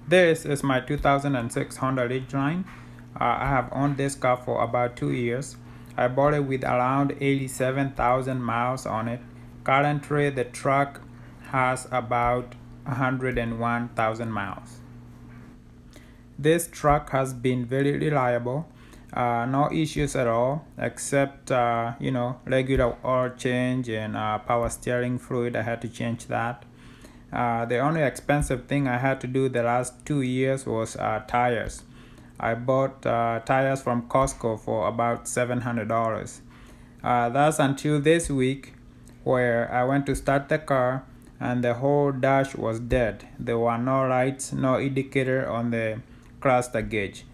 This is my 2006 Honda Ridgeline. I have owned this car for about 2 years. I bought it with around 87,000 miles on it. Currently, the truck has about 101,000 miles. This truck has been very reliable. No issues at all, except regular oil change and power steering fluid. I had to change that. The only expensive thing I had to do the last 2 years was tires. I bought tires from Costco for about $700. That's until this week, where I went to start the car and the whole dash was dead. There were no lights, no indicator on the cluster gauge.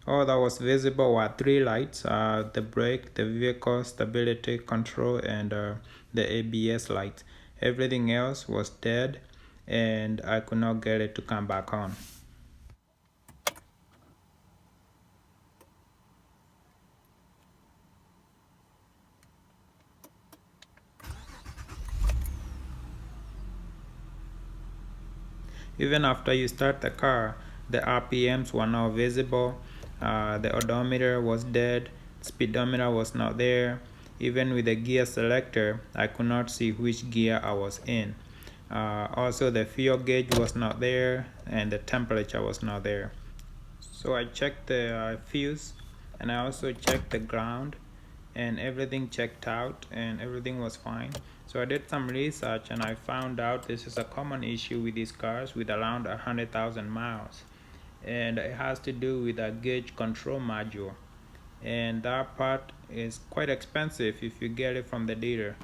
All that was visible were three lights: the brake, the vehicle stability control, and the ABS light. Everything else was dead, and I could not get it to come back on. Even after you start the car, the RPMs were not visible, the odometer was dead, speedometer was not there. Even with the gear selector, I could not see which gear I was in. Also, the fuel gauge was not there, and the temperature was not there. So I checked the fuse, and I also checked the ground, and everything checked out and everything was fine. So I did some research and I found out this is a common issue with these cars with around 100,000 miles, and it has to do with a gauge control module, and that part is quite expensive if you get it from the dealer.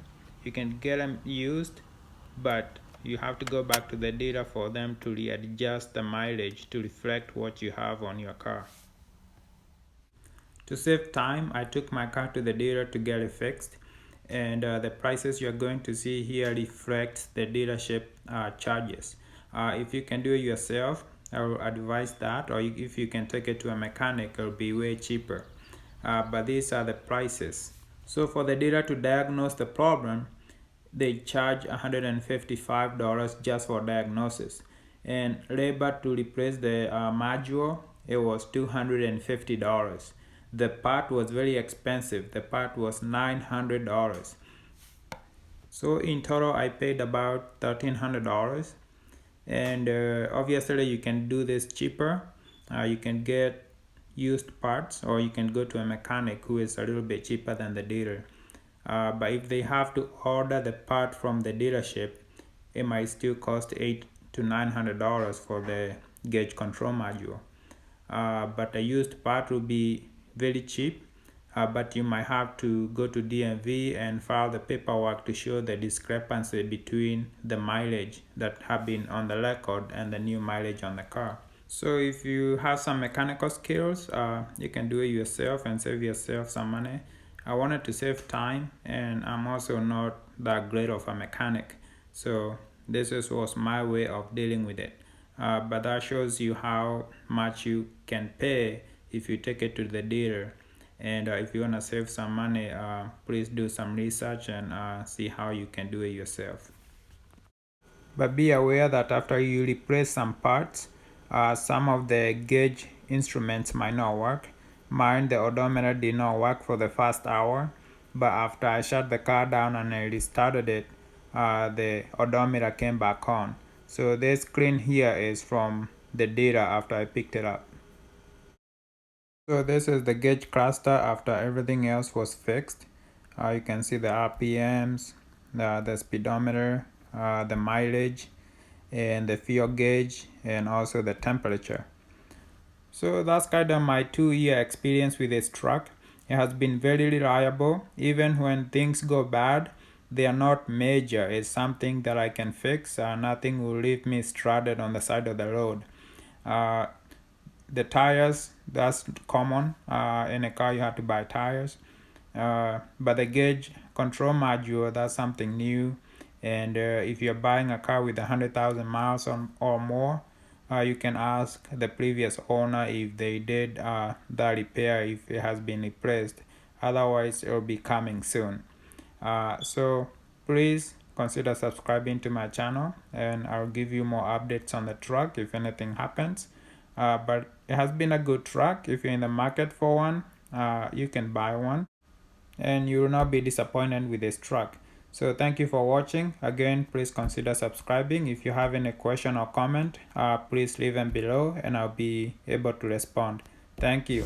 You can get them used, but you have to go back to the dealer for them to readjust the mileage to reflect what you have on your car. To save time, I took my car to the dealer to get it fixed, and the prices you're going to see here reflect the dealership charges. If you can do it yourself, I will advise that, or if you can take it to a mechanic, it'll be way cheaper. But these are the prices. So for the dealer to diagnose the problem, they charge $155 just for diagnosis, and labor to replace the module, it was $250. The part was very expensive. The part was $900. So in total I paid about $1,300, and obviously you can do this cheaper. You can get used parts, or you can go to a mechanic who is a little bit cheaper than the dealer. But if they have to order the part from the dealership, it might still cost $800 to $900 for the gauge control module. But a used part will be very cheap, but you might have to go to DMV and file the paperwork to show the discrepancy between the mileage that have been on the record and the new mileage on the car. So if you have some mechanical skills, you can do it yourself and save yourself some money. I wanted to save time, and I'm also not that great of a mechanic, so was my way of dealing with it. But that shows you how much you can pay if you take it to the dealer. And if you want to save some money, please do some research and see how you can do it yourself. But be aware that after you replace some parts, some of the gauge instruments might not work. Mine, the odometer, did not work for the first hour, but after I shut the car down and I restarted it, the odometer came back on. So this screen here is from the data after I picked it up. So this is the gauge cluster after everything else was fixed. You can see the RPMs, the speedometer, the mileage, and the fuel gauge, and also the temperature. So that's kind of my 2 year experience with this truck. It has been very reliable. Even when things go bad, they are not major. It's something that I can fix. Nothing will leave me stranded on the side of the road. The tires, that's common. In a car you have to buy tires. But the gauge control module, that's something new. And if you're buying a car with 100,000 miles or more, you can ask the previous owner if they did the repair, if it has been replaced. Otherwise, it will be coming soon. So please consider subscribing to my channel, and I'll give you more updates on the truck if anything happens. But it has been a good truck. If you're in the market for one, you can buy one and you will not be disappointed with this truck. So thank you for watching. Again, please consider subscribing. If you have any question or comment, please leave them below and I'll be able to respond. Thank you.